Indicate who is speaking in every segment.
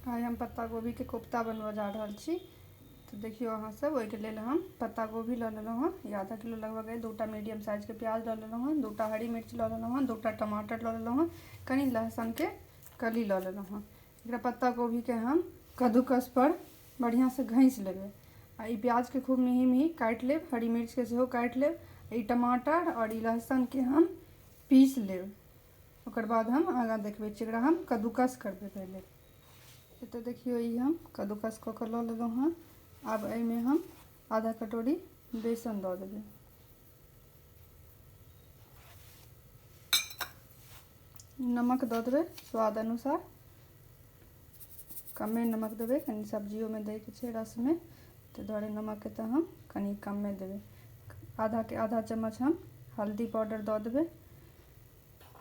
Speaker 1: आइ हम पत्ता गोभी के कोफ्ता बनवा जा रहल छी। तो देखियो अहाँ सब ओहि के लेल हम पत्ता गोभी ल लेलहुँ हँ, आधा किलो लगभग है। 2टा मीडियम साइज के प्याज ल लेलहुँ हँ, 2टा हरी मिर्च ल लेलहुँ हँ, 2टा टमाटर ल लेलहुँ हँ, कनी लहसुन के कली ल लेलहुँ हँ। एकरा पत्ता गोभी के हम कद्दूकस पर बढ़िया से घैंस लेबै। आ ई प्याज के खूब मिही मिही काटि लेब, हरी मिर्च के सेहो काटि लेब। ई टमाटर और ई लहसुन के हम पीस लेब। ओकर बाद हम आगाँ देखबै छी। एकरा हम कद्दूकस करबै पहले। तो देखियो ई हम कद्दूकस कऽ के ल लेलहुँ हँ। आब एहिमे हम आधा कटोरी बेसन दऽ देबै। नमक दऽ देबै स्वाद अनुसार, कमे नमक देबै, कनी सब्जियों में दै के छै रस में, ताहि दुआरे नमक के तऽ हम कनी कमे देबै। आधा के आधा चम्मच हम हल्दी पाउडर दऽ देबै।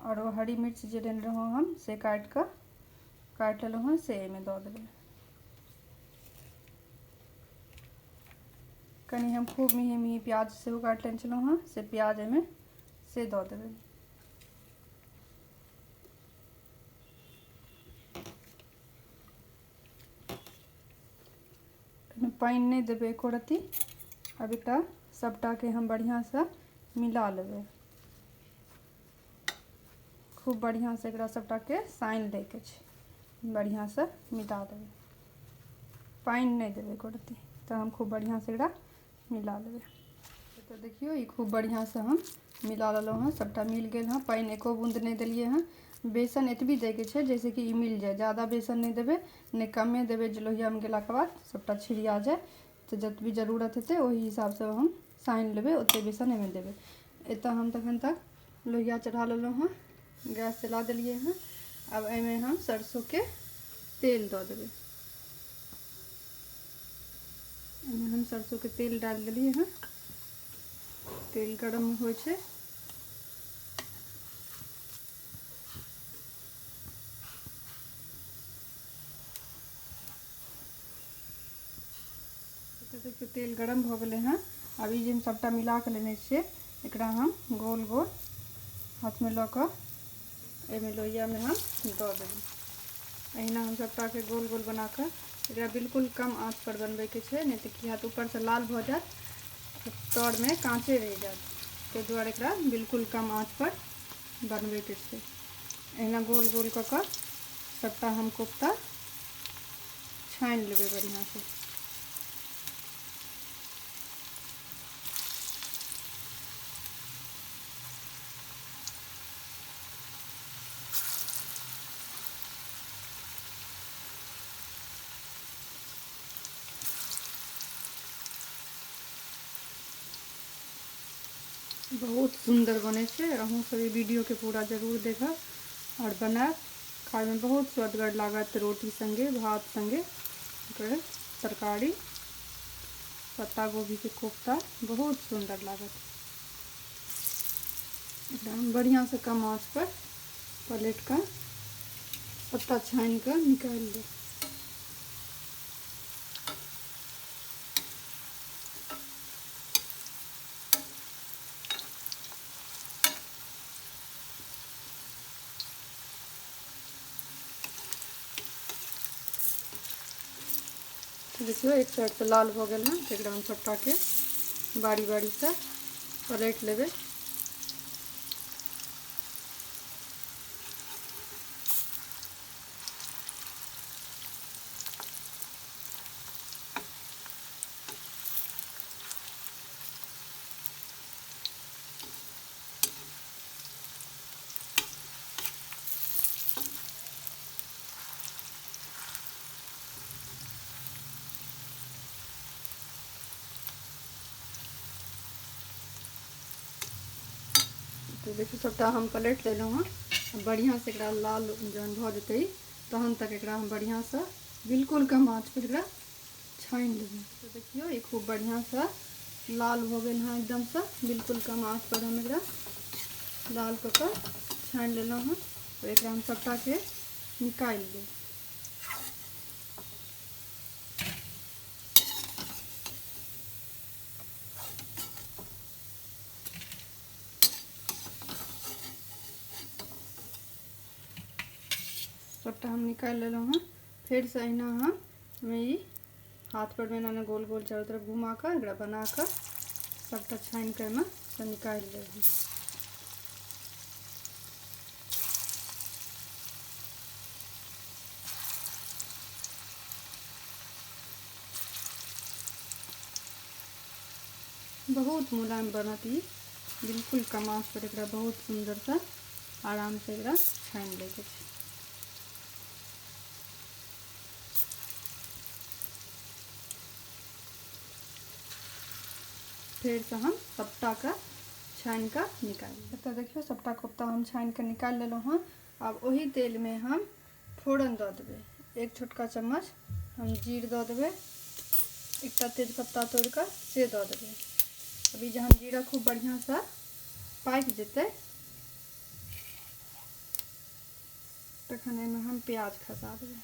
Speaker 1: और वो हरी मिर्च जे लेने रहौं हम से काटि लेलहुँ हँ से एहिमे दऽ देबै। कनी हम खूब मिही मिही प्याज सेहो काटि लेने छलहुँ हँ, से प्याज एहिमे से दऽ देबै। पानि नहीं देबै एको रत्ती। अब एकरा सबटा के हम बढ़िया से मिला लेबै। खूब बढ़िया से एकरा सबटा के सानि दै के छै, बढ़िया से मिला देबै। पानि नहीं देबै एको रत्ती, तो हम खूब बढ़िया से एकरा मिला लेबै। तो देखियो ई खूब बढ़िया से हम मिला लेलहुँ हँ, सबटा मिल गेल हँ। पानि एको बूंद नहीं देलिए हँ। बेसन एतबी दै के छै जैसे कि ई मिल जाए, ज़्यादा बेसन नहीं देबै नहीं कमे देबै जे लोहिया में गेला के बाद सबटा छिड़िया जाए। तो जतबी जरूरत हेतै ओहि हिसाब से हम सानि लेबै, ओते बेसन एहिमे देबै। एतऽ हम तखन तक लोहिया चढ़ा लेलहुँ हँ, गैस जला देलिए हँ। अब एहिमे हम सरसों के तेल दऽ देबै। एहिमे हम सरसों के तेल डालि देलिए हँ। तेल गरम होइ छै। तो देखियो तेल गरम भऽ गेलै हँ। अब ई जे हम सबटा मिला के लेने छियै, एकरा हम गोल गोल हाथ में लऽ कऽ एहिमे लोहिया में हम दऽ देबै। अहिना हम सबटा के गोल गोल बना कऽ एकरा बिल्कुल कम आँच पर बनबै के छै, नहीं तो की हैत ऊपर से लाल भऽ जाएत, तर में काँचे रहि जाएत। ताहि दुआरे एकरा बिल्कुल कम आँच पर बनबै के छै। अहिना गोल गोल कऽ कऽ सबटा हम कोफ्ता छानि लेबै बढ़िया से। बहुत सुंदर बने छै। अहूँ सब ई वीडियो के पूरा जरूर देखब और बनाएब। खाए में बहुत स्वदगर लागत, रोटी संगे, भात संगे। एकर तरकारी पत्ता गोभी के कोफ्ता बहुत सुंदर लागत। एकरा हम बढ़िया से कम आँच पर पलट कर पत्ता छानि कर निकालि लेब। देखियो एक साइड से लाल हो गया है, तो एकरा हम सबटा के बारी बारी से पलट लेबै। तो देखियो सबटा हम पलट लेलहुँ हँ। बढ़िया से एकरा लाल जहन भऽ जेतै तहन तक एकरा हम बढ़िया से बिल्कुल कम आँच पर एकरा छानि लेबै। तो देखियो ये खूब बढ़िया से लाल हो गए हैं एकदम से। बिल्कुल कम आँच पर हम एकरा लाल कऽ के छानि लेलहुँ हँ। तो एकरा हम सबटा के निकालि लेब। सबटा हम निकालि लेलहुँ हँ। फिर से अहिना हम ई हाथ पर में ना गोल गोल चारों तरफ घुमा कर एकरा बना कर सबटा छानि कर में से निकालि लेब। बहुत मुलायम बनत ई, बिल्कुल कम आंच पर एकरा बहुत सुंदर सा आराम से एकरा छानि लेके छै। फिर से हम सबटा का छानि का निकालि। तो देखियो सबटा कोफ्ता हम छानि के निकालि लेलहुँ हँ। अब वही तेल में हम फोड़न दऽ देबै। एक छोटका चम्मच हम जीर दऽ देबै, एकटा तेजपत्ता तोड़ कर से दऽ देबै। अभी जहन जीरा खूब बढ़िया से पाकि जेतै तखन एहिमे हम प्याज खसा देबै।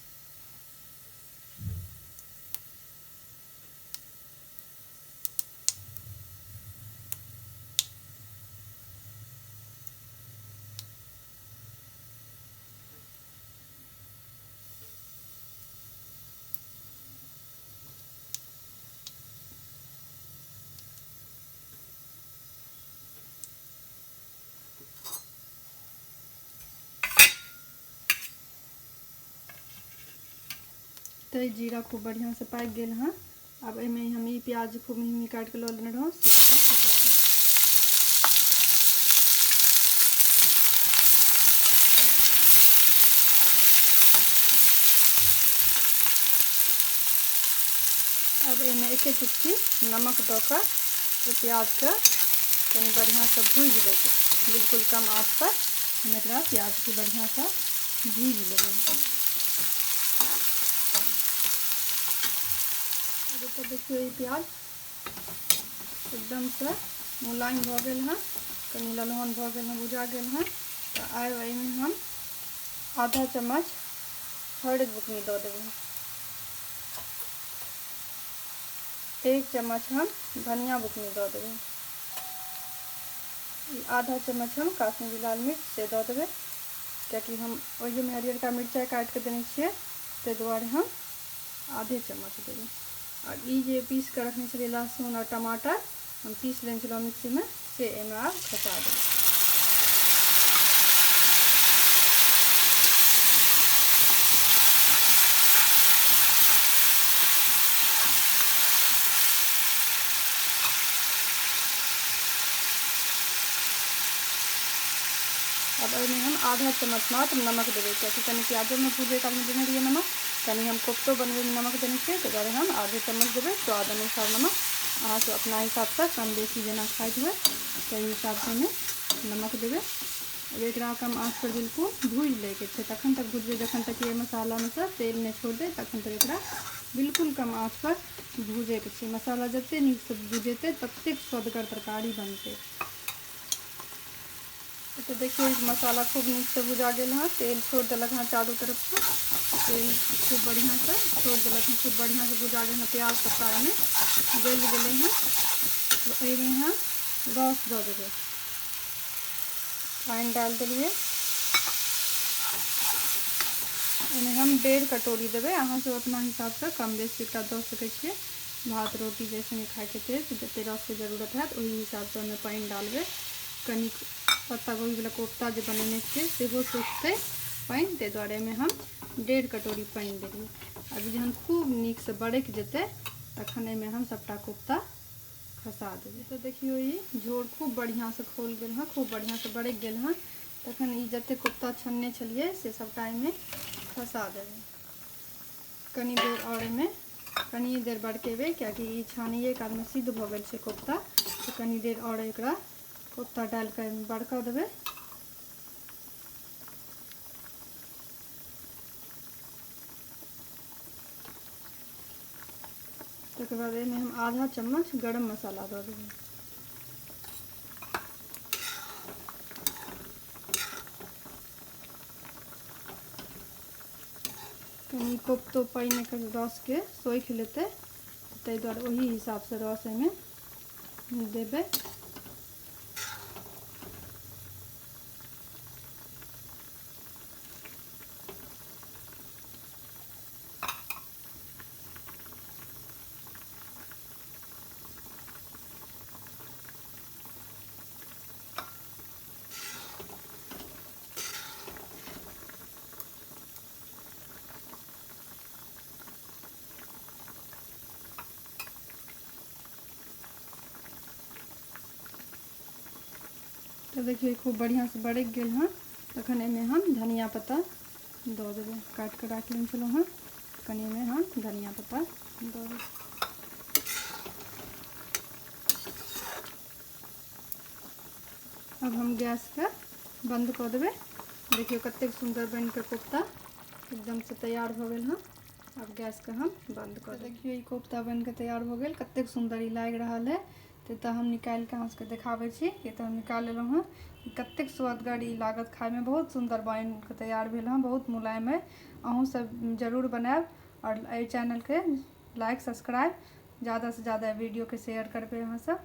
Speaker 1: तो जीरा खूब बढ़िया से पाकि गेल हँ। अब एहिमे हम ई प्याज खूब मिही काटि के लऽ लेने रहौं से खसा देबै। अब एहिमे एके चुटकी नमक दऽ कऽ प्याज के कनी बढ़िया से भूजि देबै। बिल्कुल कम आँच पर हम एकरा प्याज के बढ़िया से भूजि लेबै। तो देखियो ये प्याज एकदम से मुलायम भ गेल है, कनी ललहन भ गेल है, भुजा गेल है। तो आब एहिमे हम आधा चम्मच हरद बुकनी दऽ देबै। 1 चम्मच हम धनिया बुकनी दऽ देबै। आधा चम्मच हम काश्मीरी लाल मिर्च से दऽ देबै, कियाकि हम ओहिमे हरियरका मिरचाई काटि के देने छियै, ताहि दुआरे हम आधे चम्मच देबै। और ई जे पीस कर रखने छलियै लहसुन और टमाटर हम पीस लेने छलहुँ मिक्सी में से एहिमे आब खसा देबै। अब एहिमे हम आधा चम्मच मात्र नमक देबै, कियाकि कनी प्याजो में भूजे काल में देने रहिए नमक, कनी हम कोफ्तो बनबे में नमक देने छियै, ताहि दुआरे हम आधे चम्मच देबै। स्वाद अनुसार नमक अहाँ सब अपना हिसाब से कम बेसी जेना खाइत हुए ताहि हिसाब से नमक देबै। अब एकरा कम आँच पर बिल्कुल भूज लेके छै, तखन तक भूजबै जखन तक ये मसाला में से तेल नहीं छोड़ दे, तखन तक एकरा बिल्कुल कम आँच पर भूजे के छै। मसाला जते नीक से भूजेतै ततेक स्वदगर तरकारी बनतै। तो देखिए मसाला खूब नीक से भुजा गेल है, तेल छोड़ देलक हाँ चारों तरफ से, तेल खूब बढ़िया से छोड़ देलक है, खूब बढ़िया से भुजा गेल है। प्याज पत्ता में गल गए हैं। तो एहिमे हम रस दऽ देबै, पानि डाल देलिए। एहिमे हम 1.5 कटोरी देबै, अहाँ सब अपना हिसाब से कम बेसी एकरा दऽ सकै छियै। भात रोटी जैसे खाए के जते रस के जरूरत है वही हिसाब से ओहिमे पानि डालबै। कनी पत्ता गोभी वाला कोफ्ता जो बनेने छियै सेहो सुखतै पानि, ताहि दुआरे में हम 1.5 कटोरी पानि देलिए। अभी जहन खूब नीक से बरक जेतै तखन एहिमे हम सबटा कोफ्ता खसा देबै। तो देखियो ये झोर खूब बढ़िया से खोल गेल है, खूब बढ़िया से बरक गेल है। तखन ई जते कोफ्ता छनने छलिए से सबटा एहिमे खसा देबै। कनी देर और एहिमे कनी देर बरकेबै, कियाकि ई छानिए काल में सिद्ध भ गेल छै कोफ्ता। तो कनी देर और एकरा कोफ्ता डाल कर बड़का देबै। तकर बाद एहिमे हम आधा चम्मच गरम मसाला दऽ देबै। कनी कोफ्तो पानि के रस के सोखि लेतै, ताहि दुआरे वही हिसाब से रस एहिमे देबै। तो देखिए खूब बढ़िया से बड़क गए हाँ। तखन एमे हम धनिया पत्ता दऽ देबै, काट के राख लेने छलहुँ हाँ। कनी में हम धनिया पत्ता दऽ देबै। अब हम गैस के बंद कऽ देबै। देखियो कतेक सुंदर बन के कोफ्ता एकदम से तैयार भऽ गेल हाँ। अब गैस के हम बंद कर देखियो, ई कोफ्ता बन के तैयार भऽ गेल, कतेक सुंदर ई लाग रहल है। तो हम निकाल के अहाँ सबके देखाबै छी। ये तो हम निकाल लेलहुँ हाँ। कतेक स्वादगर ई लागत, खाय में बहुत सुंदर बन के तैयार भेल हाँ, बहुत मुलायम है। अहूँ सब जरूर बनाएब और एहि चैनल के लाइक सब्सक्राइब ज़्यादा से ज़्यादा वीडियो के शेयर करबे अहाँ सब।